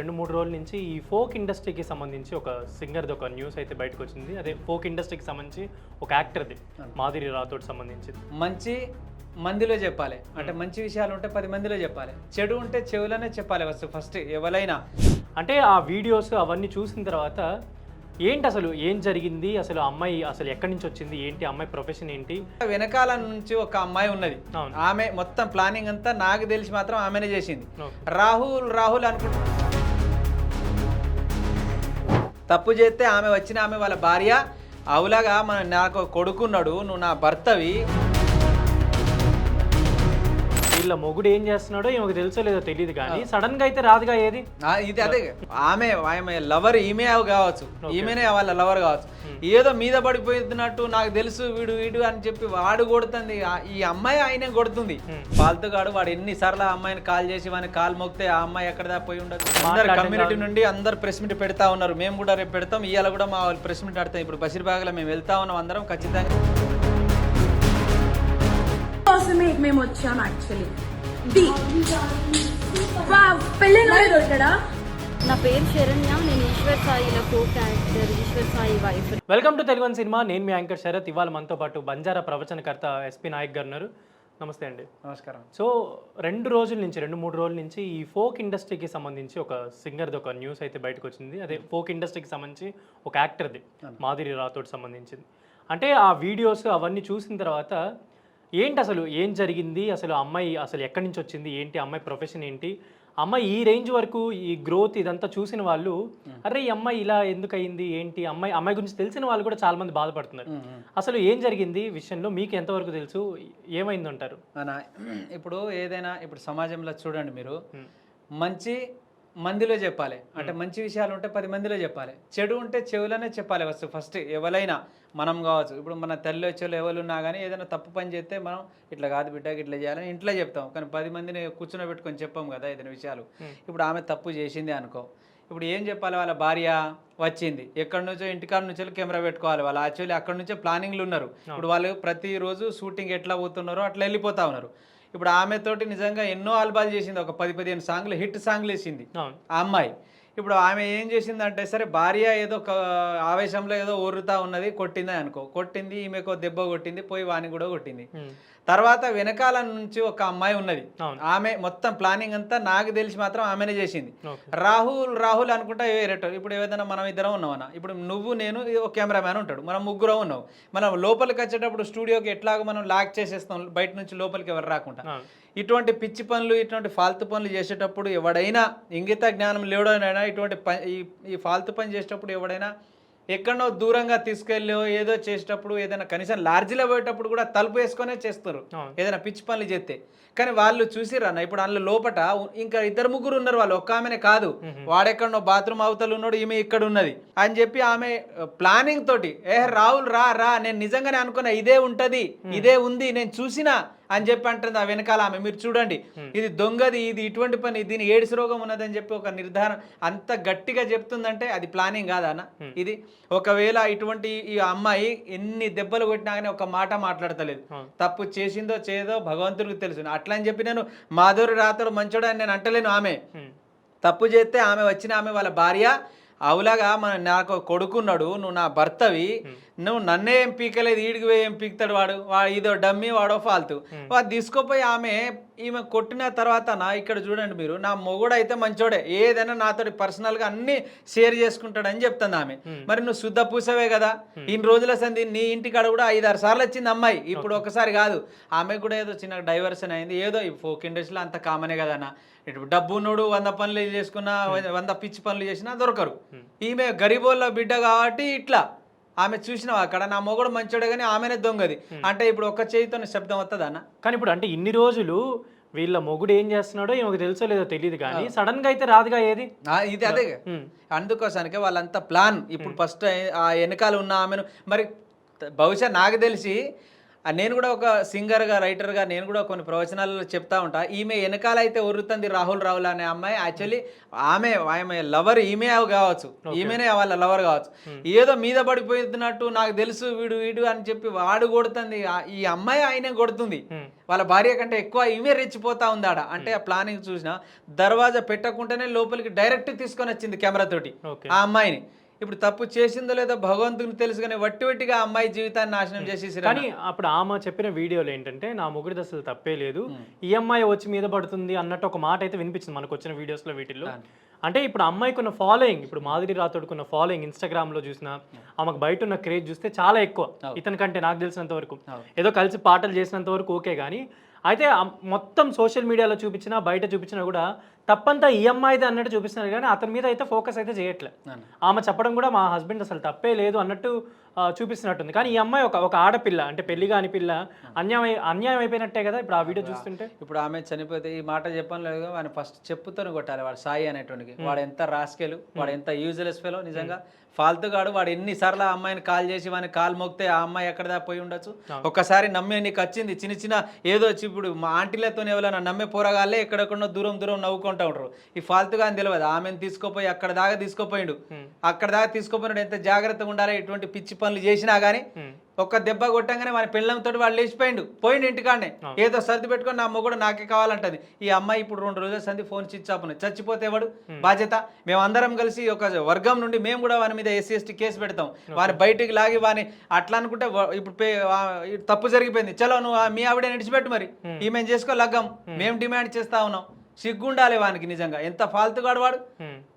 2-3 రోజుల నుంచి ఈ ఫోక్ ఇండస్ట్రీకి సంబంధించి ఒక సింగర్‌ది ఒక న్యూస్ అయితే బయటకొచ్చింది. అదే ఫోక్ ఇండస్ట్రీకి సంబంధించి ఒక యాక్టర్‌ది మాధురి రాథోడ్ సంబంధించింది. మంచి మందిలో చెప్పాలి. అంటే మంచి విషయాలు ఉంటే 10 మందిలో చెప్పాలి. చెడు ఉంటే చెవులోనే చెప్పాలి ఫస్ట్ ఎవరైనా. అంటే ఆ వీడియోస్ అవన్నీ చూసిన తర్వాత ఏంటి అసలు ఏం జరిగింది? అసలు ఆ అమ్మాయి అసలు ఎక్కడి నుంచి వచ్చింది? ఏంటి ఆ అమ్మాయి ప్రొఫెషన్ ఏంటి? వెనకాల నుంచి ఒక అమ్మాయి ఉన్నది. అవును. ఆమె మొత్తం ప్లానింగ్ అంతా నాకు తెలిసి మాత్రం ఆమెనే చేసింది. ఓకే. రాహుల్ అనుకుంటా తప్పు చేస్తే ఆమె వచ్చిన ఆమె వాళ్ళ భార్య అవులాగా నాకు కొడుకున్నాడు, నువ్వు నా భర్తవి. వీళ్ళ మొగుడు ఏం చేస్తున్నాడో ఈమెకు తెలుసో లేదో తెలియదు కానీ సడన్ గా అయితే రాదుగా ఏది? ఇది అదే ఆమె లవర్ ఈమె కావచ్చు, ఈమెనే వాళ్ళ లవర్ కావచ్చు. ఏదో మీద పడిపోతున్నట్టు నాకు తెలుసు వీడు అని చెప్పి వాడు కొడుతుంది, ఈ అమ్మాయి ఆయనే కొడుతుంది. ఫాల్తుగాడు వాడు ఎన్నిసార్లు ఆ అమ్మాయిని కాల్ చేసి వాడిని కాల్ మోగితే ఆ అమ్మాయి ఎక్కడ పోయి ఉండదు. అందరు కమ్యూనిటీ నుండి అందరు ప్రెస్ మీట్ పెడతా ఉన్నారు. మేము కూడా రేపు పెడతాం, ఇవాళ కూడా మా వాళ్ళు ప్రెస్ మీట్ ఆడతాం. ఇప్పుడు బషీర్బాగ్లో మేము వెళ్తా ఉన్నాం అందరం ఖచ్చితంగా. కోసమే మేము వచ్చాం యాక్చువల్లీ. పెళ్ళి దొరకడా? నా పేరు శరణ్య, నేను ఈశ్వర్ సాయిలో co character, Eshwar Sai wife. Welcome to Telugu cinema. నేను మీ యాంకర్ శరత్. ఇవాళ మనతో పాటు బంజారా ప్రవచనకర్త ఎస్పీ నాయక్ గారు ఉన్నారు. నమస్తే అండి. నమస్కారం. సో 2-3 రోజుల నుంచి ఈ ఫోక్ ఇండస్ట్రీకి సంబంధించి ఒక సింగర్ది ఒక న్యూస్ అయితే బయటకు వచ్చింది. అదే ఫోక్ ఇండస్ట్రీకి సంబంధించి ఒక యాక్టర్ది మాధురి రాథోడ్ సంబంధించింది. అంటే ఆ వీడియోస్ అవన్నీ చూసిన తర్వాత ఏంటి అసలు ఏం జరిగింది? అసలు అమ్మాయి అసలు ఎక్కడి నుంచి వచ్చింది? ఏంటి అమ్మాయి ప్రొఫెషన్ ఏంటి? అమ్మాయి ఈ రేంజ్ వరకు ఈ గ్రోత్ ఇదంతా చూసిన వాళ్ళు అరే ఈ అమ్మాయి ఇలా ఎందుకు అయింది ఏంటి? అమ్మాయి గురించి తెలిసిన వాళ్ళు కూడా చాలా మంది బాధపడుతున్నారు. అసలు ఏం జరిగింది విషయంలో మీకు ఎంతవరకు తెలుసు? ఏమైంది అంటారు? ఇప్పుడు ఏదైనా ఇప్పుడు సమాజంలో చూడండి మీరు, మంచి మందిలో చెప్పాలి. అంటే మంచి విషయాలు ఉంటే 10 మందిలో చెప్పాలి. చెడు ఉంటే చెవులోనే చెప్పాలి ఫస్ట్ ఎవరైనా. మనం కావచ్చు, ఇప్పుడు మన తల్లి వచ్చేవాళ్ళు ఎవరు ఉన్నా కానీ ఏదైనా తప్పు పని చేస్తే మనం ఇట్లా కాదు బిడ్డకి ఇట్లా చేయాలని ఇంట్లో చెప్తాం, కానీ 10 మందిని కూర్చుని చెప్పాం కదా ఏదైనా విషయాలు. ఇప్పుడు ఆమె తప్పు చేసింది అనుకో, ఇప్పుడు ఏం చెప్పాలి? వాళ్ళ భార్య వచ్చింది, ఎక్కడి నుంచో ఇంటికాడ నుంచో కెమెరా పెట్టుకోవాలి. వాళ్ళు యాక్చువల్లీ అక్కడ నుంచే ప్లానింగ్లు ఉన్నారు. ఇప్పుడు వాళ్ళు ప్రతిరోజు షూటింగ్ ఎట్లా పోతున్నారో అట్లా వెళ్ళిపోతా ఉన్నారు. ఇప్పుడు ఆమెతోటి నిజంగా ఎన్నో ఆల్బాలు చేసింది, ఒక 10-15 సాంగ్లు హిట్ సాంగ్లు వేసింది ఆ అమ్మాయి. ఇప్పుడు ఆమె ఏం చేసిందంటే, సరే భార్య ఏదో ఆవేశంలో ఏదో ఊరుతా ఉన్నది, కొట్టింది అనుకో, కొట్టింది, ఈమెకు దెబ్బ కొట్టింది, పోయి వాణి కూడా కొట్టింది. తర్వాత వెనకాల నుంచి ఒక అమ్మాయి ఉన్నది. ఆమె మొత్తం ప్లానింగ్ అంతా నాకు తెలిసి మాత్రం ఆమెనే చేసింది. రాహుల్ అనుకుంటా వేరేటో. ఇప్పుడు ఏదైనా మనం ఇద్దరం ఉన్నామన్నా, ఇప్పుడు నువ్వు నేను ఒక కెమెరామ్యాన్ ఉంటాడు, మనం ముగ్గురం ఉన్నావు. మనం లోపలికి వచ్చేటప్పుడు స్టూడియోకి ఎట్లాగో మనం లాక్ చేసేస్తాం, బయట నుంచి లోపలికి ఎవరు రాకుండా. ఇటువంటి పిచ్చి పనులు, ఇటువంటి ఫాల్తు పనులు చేసేటప్పుడు ఎవడైనా ఇంగిత జ్ఞానం లేవడైనా ఇటువంటి ఈ ఫాల్తు పని చేసేటప్పుడు ఎవడైనా ఎక్కడో దూరంగా తీసుకెళ్ళి ఏదో చేసేటప్పుడు, ఏదైనా కనీసం లాడ్జిలో పోయేటప్పుడు కూడా తలుపు వేసుకొనే చేస్తారు ఏదైనా పిచ్చి పనులు చేస్తే. కానీ వాళ్ళు చూసిరన్న, ఇప్పుడు అందులో లోపట ఇంకా 2-3 ఉన్నారు, వాళ్ళు ఒక్క ఆమెనే కాదు. వాడెక్కడో బాత్రూమ్ అవతలు ఉన్నాడు, ఈమె ఇక్కడ ఉన్నది అని చెప్పి ఆమె ప్లానింగ్ తోటి రాహుల్ రా నేను నిజంగానే అనుకున్నా ఇదే ఉంటది, ఇదే ఉంది, నేను చూసినా అని చెప్పి అంటుంది ఆ వెనకాల ఆమె. మీరు చూడండి, ఇది దొంగది, ఇది ఇటువంటి పని, దీని ఎయిడ్స్ రోగం ఉన్నదని చెప్పి ఒక నిర్ధారణ అంత గట్టిగా చెప్తుందంటే అది ప్లానింగ్ కాదా అన్న? ఇది ఒకవేళ ఇటువంటి ఈ అమ్మాయి ఎన్ని దెబ్బలు కొట్టినా కానీ ఒక మాట మాట్లాడతలేదు. తప్పు చేసిందో చేయదో భగవంతుడికి తెలుసు. అట్లా అని చెప్పి నేను మాధురి రాథోడ్ మంచోడు అని నేను అంటలేను. ఆమె తప్పు చేస్తే ఆమె వచ్చిన ఆమె వాళ్ళ భార్య అవులాగా నాకు కొడుకున్నాడు, నువ్వు నా భర్తవి, నువ్వు నన్నే ఏం పీకలేదు, ఈడికి పోయి ఏం పీకుతాడు వాడు ఇదో డమ్మీ, వాడో ఫాల్తు. వాడు తీసుకుపోయి ఈమె కొట్టిన తర్వాత ఇక్కడ చూడండి మీరు, నా మొగుడు అయితే మంచోడే, ఏదైనా నాతో పర్సనల్గా అన్ని షేర్ చేసుకుంటాడని చెప్తుంది ఆమె. మరి నువ్వు శుద్ధ పూసవే కదా, ఇన్ని రోజుల సంది నీ ఇంటికాడ కూడా 5-6 సార్లు వచ్చింది అమ్మాయి, ఇప్పుడు ఒకసారి కాదు. ఆమె కూడా ఏదో చిన్న డైవర్షన్ అయింది, ఏదో ఈ ఫోక్ ఇండస్ట్రీలో అంత కామనే కదన్నా. ఇటు డబ్బు నోడు 100 పనులు చేసుకున్నా, 100 పిచ్చి పనులు చేసినా దొరకరు. ఈమె గరీబోళ్ళ బిడ్డ కాబట్టి ఇట్లా ఆమె చూసినావు అక్కడ నా మొగుడు మంచోడే కానీ ఆమెనే దొంగది అంటే ఇప్పుడు ఒక్క చేయితో శబ్దం వస్తుందన్న. కానీ ఇప్పుడు అంటే ఇన్ని రోజులు వీళ్ళ మొగుడు ఏం చేస్తున్నాడో ఈమెకు తెలుసో లేదో తెలియదు కానీ సడన్ గా అయితే రాదుగా ఏది? ఇది అదే అందుకోసానికే వాళ్ళంతా ప్లాన్. ఇప్పుడు ఫస్ట్ ఆ వెనకాల ఉన్న ఆమెను మరి బహుశా నాకు తెలిసి నేను కూడా ఒక సింగర్గా రైటర్గా నేను కూడా కొన్ని ప్రవచనాలలో చెప్తా ఉంటా. ఈమె వెనకాల అయితే ఒర్రుతుంది రాహుల్ అనే అమ్మాయి యాక్చువల్లీ ఆమె లవర్ ఈమె కావచ్చు, ఈమెనే వాళ్ళ లవర్ కావచ్చు. ఏదో మీద పడిపోతున్నట్టు నాకు తెలుసు వీడు అని చెప్పి వాడు కొడుతుంది, ఈ అమ్మాయి ఆయనే కొడుతుంది. వాళ్ళ భార్య కంటే ఎక్కువ ఈమె రెచ్చిపోతా ఉంది ఆడ. అంటే ఆ ప్లానింగ్ చూసిన దర్వాజా పెట్టకుండానే లోపలికి డైరెక్ట్ తీసుకొని వచ్చింది కెమెరా తోటి ఆ అమ్మాయిని. ఇప్పుడు తప్పు చేసిందో లేదో భగవంతునికి తెలుసు, కానీ వట్టిగా ఆ అమ్మాయి జీవితాన్ని నాశనం చేసేసి. కానీ అప్పుడు ఆమె చెప్పిన వీడియోలో ఏంటంటే నా మొగుడిది అసలు తప్పే లేదు, ఈ అమ్మాయి వచ్చి మీద పడుతుంది అన్నట్టు ఒక మాట అయితే వినిపించింది మనకు వచ్చిన వీడియోస్లో వీటిల్లో. అంటే ఇప్పుడు అమ్మాయికి ఉన్న ఫాలోయింగ్, ఇప్పుడు మాధురి రాథోడ్కున్న ఫాలోయింగ్ ఇన్స్టాగ్రామ్లో చూసినా ఆమెకు బయట ఉన్న క్రేజ్ చూస్తే చాలా ఎక్కువ ఇతని కంటే నాకు తెలిసినంత వరకు. ఏదో కలిసి పాటలు చేసినంత వరకు ఓకే, కానీ అయితే మొత్తం సోషల్ మీడియాలో చూపించినా బయట చూపించినా కూడా తప్పంతా ఈ అమ్మాయిది అన్నట్టు చూపిస్తున్నారు, కానీ అతని మీద అయితే ఫోకస్ అయితే చేయట్లే. ఆమె చెప్పడం కూడా మా హస్బెండ్ అసలు తప్పే లేదు అన్నట్టు చూపిస్తున్నట్టుంది. కానీ ఈ అమ్మాయి ఒక ఆడపిల్ల, అంటే పెళ్లి కాని పిల్ల, అన్యాయం అయిపోయినట్టే కదా ఇప్పుడు ఆ వీడియో చూస్తుంటే. ఇప్పుడు ఆమె చనిపోతే ఈ మాట చెప్పడం లేదు, ఆయన ఫస్ట్ చెప్పుతోనే కొట్టాలి. వాడు సాయి అనేటువంటి వాడు ఎంత రాస్కెలు, వాడు ఎంత యూజ్లెస్ ఫెలో, నిజంగా ఫాల్తుగాడు. వాడు ఎన్నిసార్లు ఆ అమ్మాయిని కాల్ చేసి వాడిని కాల్ మోగితే ఆ అమ్మాయి ఎక్కడదా పోయి ఉండొచ్చు. ఒక్కసారి నమ్మే నీకు వచ్చింది చిన్న ఏదో ఇప్పుడు మా ఆంటీలతో ఎవరైనా నమ్మే పోరగాళ్ళే ఎక్కడెక్కడో దూరం నవ్వుకుంటూ ఉంటారు. ఈ ఫాల్తుగా అని తెలియదు. ఆమెను తీసుకుపోయి అక్కడ దాకా తీసుకుపోయిండు. అక్కడ దాకా తీసుకుపోయినాడు. ఎంత జాగ్రత్తగా ఉండాలి, ఎటువంటి పిచ్చి పనులు చేసినా కానీ. ఒక్క దెబ్బ కొట్టంగానే మన పిల్లలతో వాడు లేచిపోయిండు, పోయిండు ఇంటికాడనే. ఏదో సర్ది పెట్టుకొని నా మొగుడు నాకే కావాలంటది. ఈ అమ్మాయి ఇప్పుడు 2 రోజుల సంది ఫోన్ స్విచ్ ఆఫ్ ఉన్నాయి. చచ్చిపోతే ఎవడు బాధ్యత? మేమందరం కలిసి ఒక వర్గం నుండి మేము కూడా వాని మీద SC/ST కేసు పెడతాం. వాని బయటికి లాగి వాని అట్లా అనుకుంటే ఇప్పుడు తప్పు జరిగిపోయింది, చలో నువ్వు మీ ఆవిడ విడిచిపెట్టు, మరి ఈమె చేసుకో లగ్గం, మేము డిమాండ్ చేస్తా ఉన్నాం. సిగ్గుండాలి వానికి నిజంగా. ఎంత ఫాల్తుగాడు వాడు.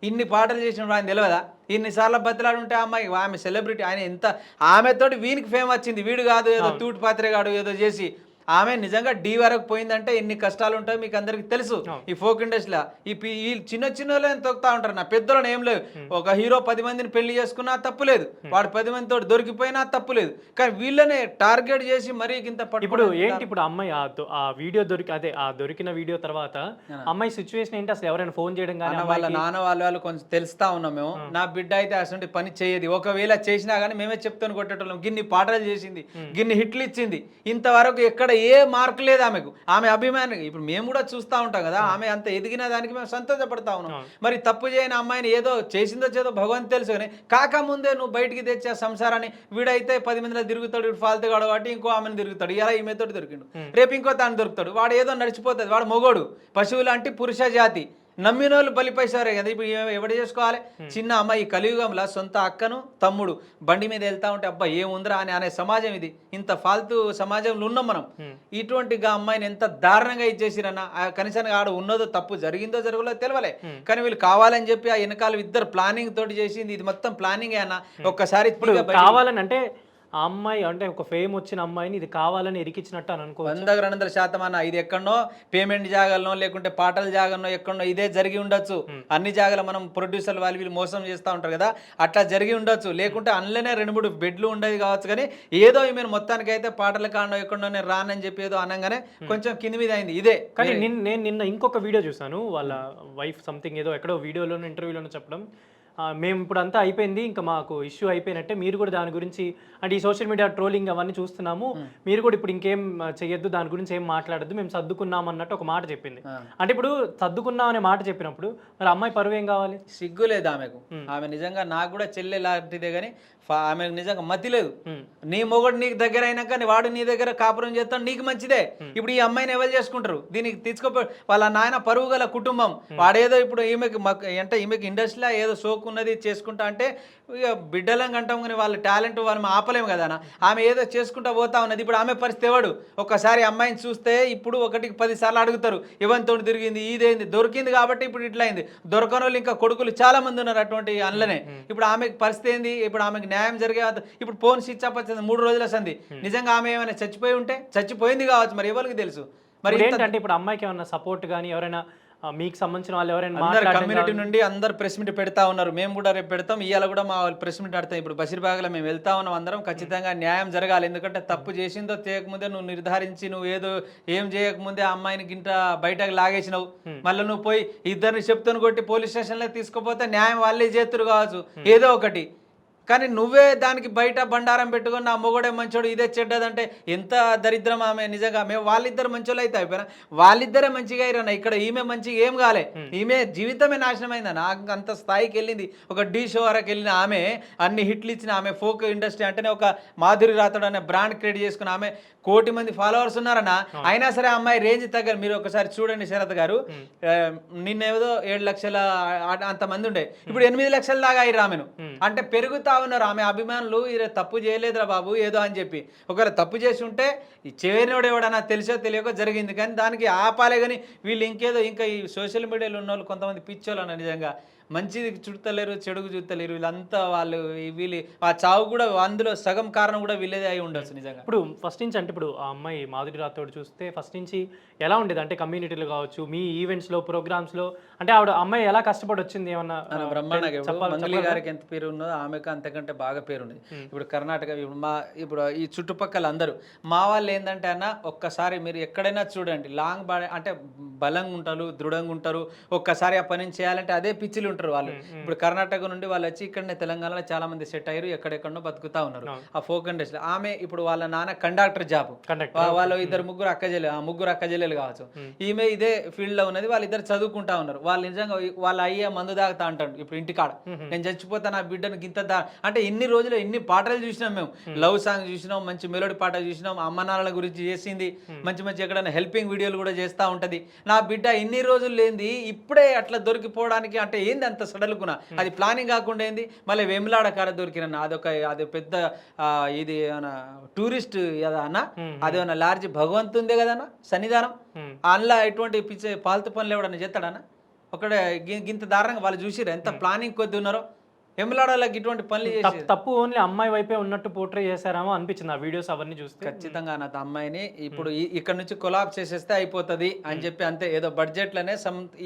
ఇన్ని పాటలు చేసిన ఆయన తెలియదా? ఇన్నిసార్లు బతిలాడు ఉంటే అమ్మాయి, ఆమె సెలబ్రిటీ, ఆయన ఎంత ఆమెతోటి వీనికి ఫేమ్ వచ్చింది. వీడు కాదు ఏదో తూటి పాత్రగాడు ఏదో చేసి. ఆమె నిజంగా డి వరకు పోయిందంటే ఎన్ని కష్టాలు ఉంటాయో మీకు అందరికి తెలుసు. ఈ ఫోక్ ఇండస్ట్రీలో ఈ చిన్న వాళ్ళని తొక్కుతా ఉంటారు. నా పెద్దలను ఏం లేదు. ఒక హీరో 10 మందిని పెళ్లి చేసుకున్నా తప్పు లేదు, వాడు 10 మందితో దొరికిపోయినా తప్పు లేదు, కానీ వీళ్ళనే టార్గెట్ చేసి మరీ ఇంత. ఇప్పుడు ఏంటి, ఇప్పుడు అమ్మాయి ఆ వీడియో దొరికిన వీడియో తర్వాత అమ్మాయి సిచ్యువేషన్ ఏంటి అసలు? ఎవరైనా ఫోన్ చేయడం కానీ వాళ్ళ నాన్న వాళ్ళు కొంచెం తెలుస్తా ఉన్నాం మేము. నా బిడ్డ అయితే అసలు పని చేయదు, ఒకవేళ చేసినా కానీ మేమే చెప్తాను కొట్టేటోళ్ళం. గిన్ని పాటలు చేసింది, గిన్ని హిట్లు ఇచ్చింది, ఇంతవరకు ఎక్కడ ఏ మార్కు లేదు ఆమెకు. ఆమె అభిమాని. ఇప్పుడు మేము కూడా చూస్తూ ఉంటాం కదా, ఆమె అంత ఎదిగిన దానికి మేము సంతోషపడతా ఉన్నాం. మరి తప్పు చేయని అమ్మాయిని ఏదో చేసిందో చేదో భగవంతు తెలుసు, కానీ కాకముందే నువ్వు బయటికి తెచ్చే సంసారాన్ని. వీడైతే 10 మందిలో తిరుగుతాడు, వీడు ఫాల్తుగాడు కాబట్టి ఇంకో ఆమెను తిరుగుతాడు. ఇలా ఈమెతోటి దొరికిండు, రేపు ఇంకో తాను దొరుకుతాడు. వాడు ఏదో నడిచిపోతుంది. వాడు మొగోడు, పశువులు అంటే పురుష జాతి. నమ్మిన వాళ్ళు బలిపైసారే కదా. ఇప్పుడు ఎవడు చేసుకోవాలి? చిన్న అమ్మాయి కలియుగంలో సొంత అక్కను తమ్ముడు బండి మీద వెళ్తా ఉంటే అబ్బా ఏముందిరా అని అనే సమాజం ఇది. ఇంత ఫాల్తు సమాజంలో ఉన్నాం మనం. ఇటువంటి అమ్మాయిని ఎంత దారుణంగా ఇచ్చేసిరన్న. కనీసానికి ఆడ ఉన్నదో తప్పు జరిగిందో జరగలో తెలియలే, కానీ వీళ్ళు కావాలని చెప్పి ఆ వెనకాల ఇద్దరు ప్లానింగ్ తోటి చేసింది. ఇది మొత్తం ప్లానింగ్ అన్న. ఒక్కసారి కావాలని అంటే ఆ అమ్మాయి అంటే ఒక ఫేమ్ వచ్చిన అమ్మాయిని ఇది కావాలని ఇరికిచ్చినట్టు అని అనుకో. 100% అన్న. ఇది ఎక్కడనో పేమెంట్ జాగాలనో లేకుంటే పాటల జాగాలనో ఎక్కడనో ఇదే జరిగి ఉండొచ్చు. అన్ని జాగాలో మనం ప్రొడ్యూసర్లు వీళ్ళు మోసం చేస్తూ ఉంటారు కదా, అట్లా జరిగి ఉండొచ్చు. లేకుంటే అందులోనే 2-3 బెడ్లు ఉండేది కావచ్చు. కానీ ఏదో మీరు మొత్తానికి అయితే పాటల కాడో ఎక్కడో రానని చెప్పి ఏదో అనగానే కొంచెం కింది మీద అయింది ఇదే. కానీ నేను నిన్న ఇంకొక వీడియో చూసాను, వాళ్ళ వైఫ్ సంథింగ్ ఏదో ఎక్కడో వీడియోలోనో ఇంటర్వ్యూలోనో చెప్పడం, మేము ఇప్పుడు అంతా అయిపోయింది, ఇంకా మాకు ఇష్యూ అయిపోయినట్టే, మీరు కూడా దాని గురించి అంటే ఈ సోషల్ మీడియా ట్రోలింగ్ అవన్నీ చూస్తున్నాము, మీరు కూడా ఇప్పుడు ఇంకేం చేయొద్దు, దాని గురించి ఏం మాట్లాడద్దు, మేము సర్దుకున్నాం అన్నట్టు ఒక మాట చెప్పింది. అంటే ఇప్పుడు సర్దుకున్నాం అనే మాట చెప్పినప్పుడు మరి అమ్మాయి పరువు ఏం కావాలి? సిగ్గు లేదు ఆమెకు. ఆమె నిజంగా నాకు కూడా చెల్లె లాంటిదే, కానీ ఆమెకు నిజంగా మతి లేదు. నీ మొగుడు నీకు దగ్గర అయినాక వాడు నీ దగ్గర కాపురం చేస్తాడు, నీకు మంచిదే. ఇప్పుడు ఈ అమ్మాయిని ఎవరు చేసుకుంటారు? దీనికి తీసుకో వాళ్ళ నాయన పరువు గల కుటుంబం. వాడేదో ఇప్పుడు ఈమెకి ఇండస్ట్రీలో ఏదో సోకు ఉన్నది చేసుకుంటా అంటే ఇక బిడ్డలం అంటాం, కానీ వాళ్ళ టాలెంట్ వాళ్ళు ఆపలేము కదా. ఆమె ఏదో చేసుకుంటా పోతా ఉన్నది. ఇప్పుడు ఆమె పరిస్థితి ఎవడు? ఒక్కసారి అమ్మాయిని చూస్తే ఇప్పుడు 1కి 10 సార్లు అడుగుతారు, ఎవరితో తిరిగింది, ఇదేంది, దొరికింది కాబట్టి ఇప్పుడు ఇట్లా అయింది. దొరకని వాళ్ళు ఇంకా కొడుకులు చాలా మంది ఉన్నారు అటువంటి అందులోనే. ఇప్పుడు ఆమెకి పరిస్థితి ఏంది? ఇప్పుడు ఆమెకి న్యాయం జరిగే ఇప్పుడు ఫోన్ స్విచ్ ఆఫ్ వచ్చింది 3 రోజుల సంది. నిజంగా ఆమె ఏమైనా చచ్చిపోయి ఉంటే చచ్చిపోయింది కావచ్చు, మరి ఎవరికి తెలుసు. మరి ఏంటంటే ఇప్పుడు అమ్మాయికి ఏమైనా సపోర్ట్ కానీ ఎవరైనా మీకు సంబంధించిన వాళ్ళు ఎవరైనా కమ్యూనిటీ నుండి అందరు ప్రెస్ మీట్ పెడతా ఉన్నారు. మేము కూడా రేపు పెడతాం. ఇవాళ కూడా మా ప్రెస్ మీట్ ఆడతాం. ఇప్పుడు బషీర్బాగ్లో మేము వెళ్తా ఉన్నాం అందరం. ఖచ్చితంగా న్యాయం జరగాలి. ఎందుకంటే తప్పు చేసిందో చేయకముందే నువ్వు నిర్ధారించి నువ్వు ఏం చేయకముందే ఆ అమ్మాయిని గింట బయటకు లాగేసినావు. మళ్ళీ నువ్వు పోయి ఇద్దరిని చెప్తాను కొట్టి పోలీస్ స్టేషన్లో తీసుకుపోతే న్యాయం వాళ్ళే చేతురు కావచ్చు ఏదో ఒకటి. కానీ నువ్వే దానికి బయట బండారం పెట్టుకొని నా మొగడే మంచోడు ఇదే చెడ్డదంటే ఎంత దరిద్రం ఆమె. నిజంగా మేము వాళ్ళిద్దరు మంచోళ్ళు అయితే అయిపోయినా, వాళ్ళిద్దరే మంచిగా అయిరన్న. ఇక్కడ ఈమె మంచిగా ఏం కాలే, ఈమె జీవితమే నాశనం అయిందన్న. అంత స్థాయికి వెళ్ళింది. ఒక ఢీ షో వరకు వెళ్ళిన ఆమె, అన్ని హిట్లు ఇచ్చిన ఆమె, ఫోక్ ఇండస్ట్రీ అంటేనే ఒక మాధురి రాథోడ్ అనే బ్రాండ్ క్రియేట్ చేసుకున్న ఆమె, 1 కోటి మంది ఫాలోవర్స్ ఉన్నారన్న. అయినా సరే అమ్మాయి రేంజ్ తగ్గరు. మీరు ఒకసారి చూడండి శరత్ గారు, నిన్నేదో 7 లక్షల అంతమంది ఉండే, ఇప్పుడు 8 లక్షల దాకా అయ్యి ఆమెను. అంటే పెరుగుతా ఉన్నారు ఆమె అభిమానులు. తప్పు చేయలేదురా బాబు ఏదో అని చెప్పి. ఒకవేళ తప్పు చేసి ఉంటే చేయనోడు ఎవడన్నా తెలిసో తెలియకో జరిగింది, కానీ దానికి ఆపాలే. కానీ వీళ్ళు ఇంకేదో ఇంకా ఈ సోషల్ మీడియాలో ఉన్న వాళ్ళు కొంతమంది పిచ్చోళ్ళు అన్న. నిజంగా మంచిది చుడతలేరు, చెడుగు చూడలేరు. వీళ్ళంతా వాళ్ళు వీళ్ళు ఆ చావు కూడా అందులో సగం కారణం కూడా వీళ్ళదే అయి ఉండొచ్చు నిజంగా. ఇప్పుడు ఫస్ట్ నుంచి అంటే ఇప్పుడు ఆ అమ్మాయి మాధురి రాథోడ్ చూస్తే ఫస్ట్ నుంచి ఎలా ఉండేది అంటే కమ్యూనిటీలో కావచ్చు, మీ ఈవెంట్స్లో, ప్రోగ్రామ్స్లో, అంటే ఆవిడ అమ్మాయి ఎలా కష్టపడి వచ్చింది ఏమన్నా బ్రహ్మాండంగా. మంగళి గారికి ఎంత పేరు ఉన్నదో ఆమెకు అంతకంటే బాగా పేరు ఉన్నది. ఇప్పుడు కర్ణాటక, ఇప్పుడు ఈ చుట్టుపక్కల అందరూ మా వాళ్ళు ఏంటంటే అన్న, ఒక్కసారి మీరు ఎక్కడైనా చూడండి, లాంగ్ బాడీ అంటే బలంగా ఉంటారు, దృఢంగా ఉంటారు. ఒక్కసారి ఆ పని చేయాలంటే అదే పిచ్చిలు ఉంటారు వాళ్ళు. ఇప్పుడు కర్ణాటక నుండి వాళ్ళు వచ్చి ఇక్కడనే తెలంగాణలో చాలా మంది సెట్ అయ్యారు, ఎక్కడెక్కడో బతుకుతా ఉన్నారు ఆ ఫోక్ ఇండస్ట్రీ. ఆమె ఇప్పుడు వాళ్ళ నాన్న కండక్టర్ జాబ్, వాళ్ళు 2 ముగ్గురు అక్క చెల్లెలు కావచ్చు. ఈమె ఇదే ఫీల్డ్ లో ఉన్నది. వాళ్ళిద్దరు చదువుకుంటా ఉన్నారు. వాళ్ళు నిజంగా వాళ్ళ అయ్యే మందు తాగుతా అంటాడు ఇప్పుడు ఇంటికాడ, నేను చచ్చిపోతా నా బిడ్డను గింత అంటే ఇన్ని రోజులు ఎన్ని పాటలు చూసినాం మేము. లవ్ సాంగ్ చూసినాం, మంచి మెలోడీ పాట చూసినాం, అమ్మ నాన్నల గురించి చేసింది, మంచి మంచి ఎక్కడైనా హెల్పింగ్ వీడియోలు కూడా చేస్తూ ఉంటది. నా బిడ్డ ఇన్ని రోజులు లేనిది ఇప్పుడే అట్లా దొరికిపోవడానికి అంటే ఏంది అంత సడలుకున్నా? అది ప్లానింగ్ కాకుండా ఏంది? మళ్ళీ వేములాడ కాడ దొరికిన అది పెద్ద ఇది టూరిస్ట్ కదా అన్న, అదేమన్నా లార్జ్ భగవంతుందే కదన్నా సన్నిధానం. అందులో ఎటువంటి పిచ్చే పాల్తు పనులు ఎవడన్నా చేస్తాడన్నా? ఒకడే గింత దారుణంగా వాళ్ళు చూసిరా ఎంత ప్లానింగ్ కొద్ది ఉన్నారో. వెంబలాడలకు ఇటువంటి పనులు చేసి తప్పు ఓన్లీ అమ్మాయి వైపే ఉన్నట్టు పోర్ట్రే చేశారేమో అనిపించింది ఆ వీడియోస్ అవన్నీ చూస్తే. ఖచ్చితంగా నా అమ్మాయిని ఇప్పుడు ఇక్కడ నుంచి కొలాబ్ చేసేస్తే అయిపోతుంది అని చెప్పి అంతే. ఏదో బడ్జెట్లోనే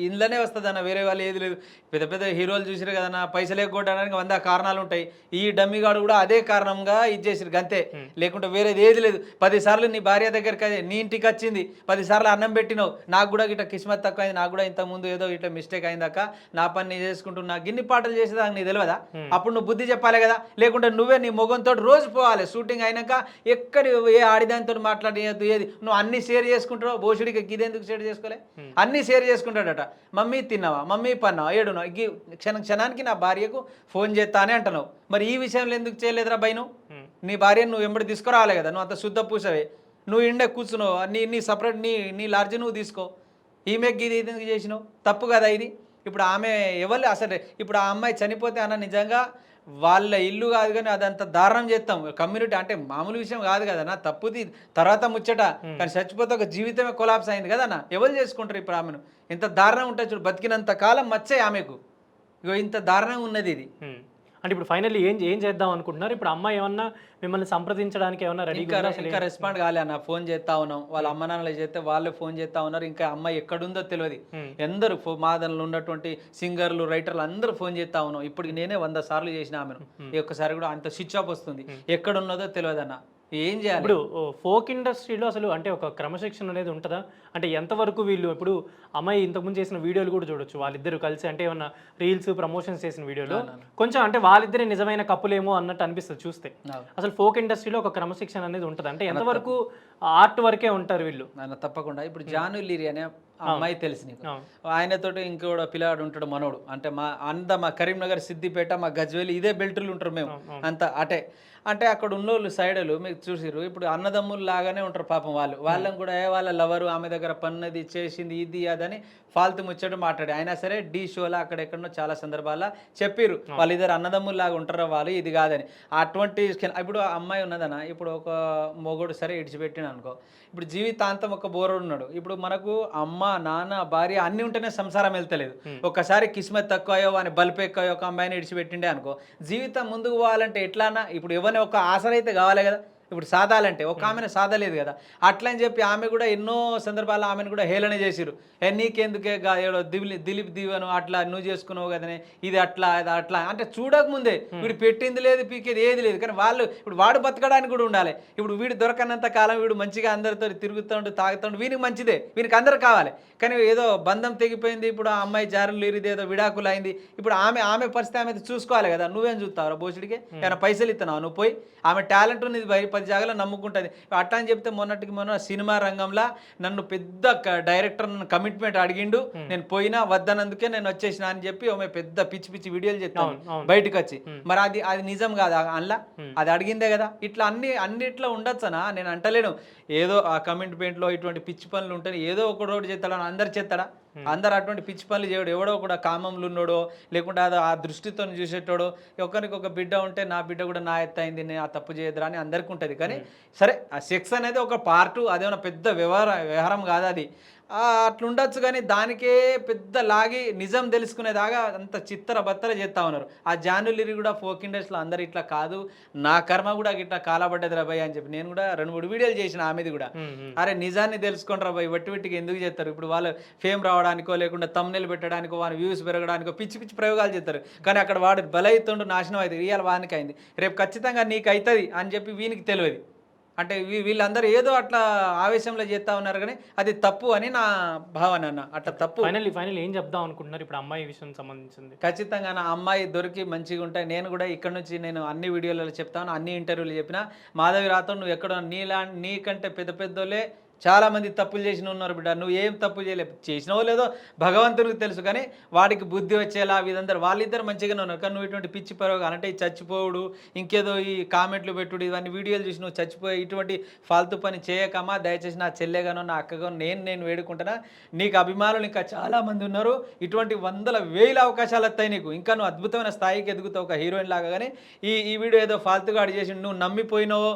ఇందులోనే వస్తుంది అన్న, వేరే వాళ్ళు ఏది లేదు. పెద్ద పెద్ద హీరోలు చూసిరు కదన్నా, పైసలు ఎగ్గొట్టడానికి 100 కారణాలు ఉంటాయి. ఈ డమ్మిగాడు కూడా అదే కారణంగా ఇది చేసిరు అంతే, లేకుంటే వేరేది ఏది లేదు. 10 సార్లు నీ భార్య దగ్గరికి నీ ఇంటికి వచ్చింది, 10 సార్లు అన్నం పెట్టినావు. నాకు కూడా ఇట్లా కిస్మత్ తక్కువ అయింది, నాకు కూడా ఇంతకుముందు ఏదో ఇట్లా మిస్టేక్ అయిందాక నా పని నీ చేసుకుంటున్నా, గిన్ని పాటలు చేసేదాకా నీకు తెలియదా? అప్పుడు నువ్వు బుద్ధి చెప్పాలి కదా. లేకుంటే నువ్వే నీ మొగంతో రోజు పోవాలి. షూటింగ్ అయినాక ఎక్కడి ఏ ఆడిదానితో మాట్లాడేది ఏది నువ్వు అన్ని షేర్ చేసుకుంటావు. భోషుడికి గిదెందుకు షేర్ చేసుకోలే? అన్నీ షేర్ చేసుకుంటాడట. మమ్మీ తిన్నావా, మమ్మీ పన్నావా, ఏడున్నావు, క్షణానికి నా భార్యకు ఫోన్ చేస్తానే అంటున్నావు. మరి ఈ విషయంలో ఎందుకు చేయలేదురా బై? నువ్వు నీ భార్యను నువ్వు ఎంబడి తీసుకురావాలి కదా. నువ్వు అంత శుద్ధ పూసవే, నువ్వు ఇండే కూర్చున్నావు, నీ సపరేట్ నీ లార్జ్ నువ్వు తీసుకో. ఈమెకి ఇది ఎందుకు చేసినావు? తప్పు కదా ఇది. ఇప్పుడు ఆమె ఎవరు అసలు ఇప్పుడు ఆ అమ్మాయి చనిపోతే అన్న నిజంగా వాళ్ళ ఇల్లు కాదు కానీ అదంతా దారుణం చేస్తాం. కమ్యూనిటీ అంటే మామూలు విషయం కాదు కదన్నా, తప్పుది తర్వాత ముచ్చట. కానీ చచ్చిపోతే ఒక జీవితమే కొలాప్స్ అయింది కదన్నా. ఎవరు చేసుకుంటారు ఇప్పుడు ఆమెను? ఇంత దారుణం ఉంటుంది చూడు, బతికినంత కాలం మచ్చే ఆమెకు. ఇగో ఇంత దారుణంగా ఉన్నది ఇది. అంటే ఇప్పుడు ఫైనల్లీ ఏం చేద్దాం అనుకుంటున్నారు? ఇప్పుడు అమ్మాయి ఏమన్నా మిమ్మల్ని సంప్రదించడానికి ఏమన్నా రెడీ? ఇంకా రెస్పాండ్ కాలే అన్న. ఫోన్ చేస్తా ఉన్నాం, వాళ్ళ అమ్మ నాన్నలు చేస్తే వాళ్ళే ఫోన్ చేస్తా ఉన్నారు. ఇంకా అమ్మాయి ఎక్కడుందో తెలియదు. ఎందరు మాదనలో ఉన్నటువంటి సింగర్లు, రైటర్లు అందరూ ఫోన్ చేస్తా ఉన్నాం. ఇప్పటికి నేనే 100 సార్లు చేసిన ఆమెను. ఒక్కసారి కూడా అంత స్విచ్ ఆఫ్ వస్తుంది. ఎక్కడున్నదో తెలియదు అన్న. ఏం చేయాలి? ఇప్పుడు ఫోక్ ఇండస్ట్రీలో అసలు అంటే ఒక క్రమశిక్షణ అనేది ఉంటుందా? అంటే ఎంతవరకు వీళ్ళు ఇప్పుడు అమ్మాయి ఇంతకుముందు చేసిన వీడియోలు కూడా చూడొచ్చు, వాళ్ళిద్దరు కలిసి అంటే ఏమన్నా రీల్స్ ప్రమోషన్స్ చేసిన వీడియోలు కొంచెం అంటే వాళ్ళిద్దరే నిజమైన కప్పులేమో అన్నట్టు అనిపిస్తుంది చూస్తే. అసలు ఫోక్ ఇండస్ట్రీలో ఒక క్రమశిక్షణ అనేది ఉంటుంది అంటే ఎంతవరకు ఆర్ట్ వరకే ఉంటారు వీళ్ళు? తప్పకుండా. ఇప్పుడు జాను లిరి అనే అమ్మాయి తెలిసి నీకు, ఆయనతోటి ఇంకోటి పిల్లాడు ఉంటాడు మనోడు. అంటే మా కరీంనగర్, సిద్దిపేట, మా గజ్వేలి ఇదే బెల్టులు ఉంటారు మేము అంతా అటే. అంటే అక్కడ ఉన్నోళ్ళు సైడలు మీకు చూసిరు, ఇప్పుడు అన్నదమ్ములు లాగానే ఉంటారు పాపం. వాళ్ళని కూడా వాళ్ళ లవరు ఆమె దగ్గర పన్నది చేసింది ఇది అదని ఫాల్తు ముచ్చట మాట్లాడి. అయినా సరే ఢీ షోలో అక్కడెక్కడో చాలా సందర్భాల్లో చెప్పిరు వాళ్ళిద్దరు అన్నదమ్ములు లాగా ఉంటారు వాళ్ళు, ఇది కాదని. అటువంటి ఇప్పుడు అమ్మాయి ఉన్నదన్న, ఇప్పుడు ఒక మొగోడు సరే ఇడిచిపెట్టిన అనుకో, ఇప్పుడు జీవితాంతం ఒక బోరుడు ఉన్నాడు. ఇప్పుడు మనకు అమ్మ, నాన్న, భార్య అన్నీ ఉంటేనే సంసారం వెళ్తలేదు. ఒక్కసారి కిస్మత్ తక్కువయో అని బల్పు ఎక్కువయో ఒక అమ్మాయిని ఇడిచిపెట్టిండే అనుకో, జీవితం ముందుకు పోవాలంటే ఎట్లానా? ఇప్పుడు ఎవరిని ఒక ఆసరైతే కావాలి కదా. ఇప్పుడు సాదాలంటే ఒక ఆమెను సాదలేదు కదా, అట్లా అని చెప్పి ఆమె కూడా ఎన్నో సందర్భాల్లో ఆమెను కూడా హేళన చేసిరు. నీకెందుకే ఏడో దిలీప్ దీవెను అట్లా నువ్వు చేసుకున్నావు కదనే, ఇది అట్లా ఇది అట్లా అంటే చూడకముందే వీడు పెట్టింది లేదు పీకేది ఏది లేదు. కానీ వాళ్ళు ఇప్పుడు వాడు బతకడానికి కూడా ఉండాలి. ఇప్పుడు వీడు దొరకనంత కాలం వీడు మంచిగా అందరితో తిరుగుతుండు తాగుతుండు, వీనికి మంచిదే, వీనికి అందరు కావాలి. కానీ ఏదో బంధం తెగిపోయింది, ఇప్పుడు ఆ అమ్మాయి జారులు ఇరిది ఏదో విడాకులు అయింది, ఇప్పుడు ఆమె పరిస్థితి ఆమె చూసుకోవాలి కదా. నువ్వేం చూస్తావురా బోసుడికి, ఏమైనా పైసలు ఇస్తున్నావు నువ్వు పోయి? ఆమె టాలెంట్ ఉన్నది 10 జాగాలో నమ్ముకుంటుంది. అట్లా అని చెప్తే మొన్న సినిమా రంగంలో నన్ను పెద్ద డైరెక్టర్ కమిట్మెంట్ అడిగిండు, నేను పోయినా వద్దనందుకే నేను వచ్చేసిన అని చెప్పి ఆమె పెద్ద పిచ్చి పిచ్చి వీడియోలు చెప్తాను బయటకు వచ్చి. మరి అది నిజం కాదు అందులో, అది అడిగిందే కదా. ఇట్లా అన్నిట్లో ఉండొచ్చనా నేను అంటలేను. ఏదో ఆ కమిట్మెంట్లో ఇటువంటి పిచ్చి పనులు ఉంటాయి, ఏదో ఒక రోడ్డు చేస్తాడా అందరు చేస్తాడా? అందరు అటువంటి పిచ్చి పనులు చేయడు. ఎవడో కూడా కామంలో ఉన్నాడో లేకుంటే అది ఆ దృష్టితో చూసేటోడో, ఒకరికి ఒక బిడ్డ ఉంటే నా బిడ్డ కూడా నా ఎత్తు అయింది, నేను ఆ తప్పు చేయదురా అని అందరికీ ఉంటుంది. కానీ సరే, ఆ సెక్స్ అనేది ఒక పార్టు, అదేమన్నా పెద్ద వ్యవహారం కాదు అది. అట్లుండొచ్చు. కానీ దానికే పెద్ద లాగి నిజం తెలుసుకునేదాకా అంత చిత్తర బత్తర చేస్తా ఉన్నారు. ఆ జానులిరి కూడా ఫోక్ ఇండస్ట్రీలో అందరు ఇట్లా కాదు, నా కర్మ కూడా ఇట్లా కాలబడ్డది రాబాయ్ అని చెప్పి నేను కూడా 2-3 వీడియోలు చేసిన ఆమెది కూడా. అరే నిజాన్ని తెలుసుకొని రాబాయ్, వట్టికి ఎందుకు చేస్తారు? ఇప్పుడు వాళ్ళు ఫేమ్ రావడానికో లేకుంటే తమ్నెల్ పెట్టడానికో వాళ్ళ వ్యూస్ పెరగడానికో పిచ్చి పిచ్చి ప్రయోగాలు చేస్తారు. కానీ అక్కడ వాడు బలైతుండు నాశనం అవుతుంది, ఇవాళ వానికి అయింది, రేపు ఖచ్చితంగా నీకు అవుతుంది అని చెప్పి వీనికి తెలియదు. అంటే వీళ్ళందరూ ఏదో అట్లా ఆవేశంలో చేస్తూ ఉన్నారు, కానీ అది తప్పు అని నా భావన అన్న. అట్లా తప్పు. ఫైనల్ ఏం చెప్దాం అనుకుంటున్నారు ఇప్పుడు అమ్మాయి విషయం సంబంధించింది? ఖచ్చితంగా నా అమ్మాయి దొరికి మంచిగా ఉంటాయి. నేను కూడా ఇక్కడ నుంచి నేను అన్ని వీడియోలలో చెప్తాను, అన్ని ఇంటర్వ్యూలు చెప్పిన, మాధవి రాతో నువ్వు ఎక్కడో నీకంటే పెద్ద పెద్దోళ్ళే చాలామంది తప్పులు చేసిన ఉన్నారు బిడ్డ, నువ్వు ఏం తప్పు చేయలేదు, చేసినవో లేదో భగవంతునికి తెలుసు. కానీ వాడికి బుద్ధి వచ్చేలా వీళ్ళందరూ వాళ్ళిద్దరు మంచిగానే ఉన్నారు. కానీ నువ్వు ఇటువంటి పిచ్చి పరోగాలు అంటే ఈ చచ్చిపోవుడు, ఇంకేదో ఈ కామెంట్లు పెట్టుడు, ఇవన్నీ వీడియోలు చూసి నువ్వు చచ్చిపోయి ఇటువంటి ఫాల్తూ పని చేయకమ్మా. దయచేసి నా చెల్లెగానో నా అక్కగానో నేను వేడుకుంటున్నా, నీకు అభిమానులు ఇంకా చాలామంది ఉన్నారు, ఇటువంటి 100,000 అవకాశాలు వస్తాయి నీకు, ఇంకా నువ్వు అద్భుతమైన స్థాయికి ఎదుగుతావు ఒక హీరోయిన్ లాగా. కానీ ఈ వీడియో ఏదో ఫాల్తుగా అడి చేసి నువ్వు నమ్మిపోయినావో,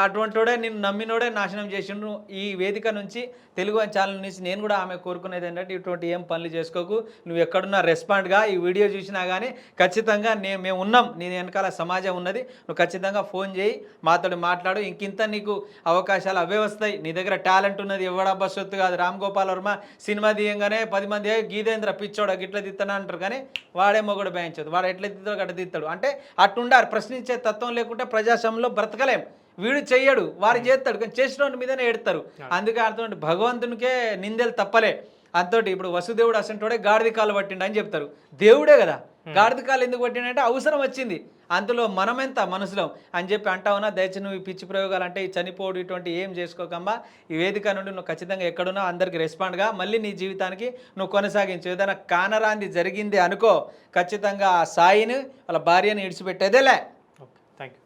అటువంటి వాడే నిన్ను నమ్మినోడే నాశనం చేసిండు. ఈ వేదిక నుంచి తెలుగు ఛానల్ నుంచి నేను కూడా ఆమె కోరుకునేది ఏంటంటే ఇటువంటి ఏం పనులు చేసుకోకు, నువ్వు ఎక్కడున్నా రెస్పాండ్గా ఈ వీడియో చూసినా కానీ ఖచ్చితంగా మేము ఉన్నాం, నీ వెనకాల సమాజం ఉన్నది, నువ్వు ఖచ్చితంగా ఫోన్ చేయి, మాతో మాట్లాడు, ఇంకింత నీకు అవకాశాలు అవే వస్తాయి. నీ దగ్గర టాలెంట్ ఉన్నది, ఎవడబ్బా సొత్తు కాదు. రామ్ గోపాల్ వర్మ సినిమా తీయంగానే 10 మంది గీదేంద్ర పిచ్చోడ గిట్లా తీస్తాను అంటారు, కానీ వాడేమో కూడా భయించదు, వాడు ఎట్లా తీస్తాడో గట్ట తీస్తాడు. అంటే అట్టుండారు, ప్రశ్నించే తత్వం లేకుంటే ప్రజాస్వామ్యంలో బ్రతకలేం. వీడు చెయ్యడు, వాడు చేస్తాడు, కానీ చేసిన మీదనే ఎడతారు. అందుకే అర్థం భగవంతునికే నిందెలు తప్పలే. అంతటి ఇప్పుడు వసుదేవుడు అసంటోడే గాడిద కాలు పట్టిండు అని చెప్తారు, దేవుడే కదా గాడిద కాలు ఎందుకు పట్టిండంటే అవసరం వచ్చింది, అందులో మనమెంత మనసులో అని చెప్పి అంటావునా. దయచేసి నువ్వు ఈ పిచ్చి ప్రయోగాలు అంటే ఈ చనిపోవడం ఇటువంటి ఏం చేసుకోకమ్మా. ఈ వేదిక నుండి నువ్వు ఖచ్చితంగా ఎక్కడున్నా అందరికి రెస్పాండ్గా మళ్ళీ నీ జీవితానికి నువ్వు కొనసాగించు. ఏదైనా కానరాంది జరిగింది అనుకో, ఖచ్చితంగా ఆ సాయిని వాళ్ళ భార్యని ఇడిచిపెట్టేదేలే.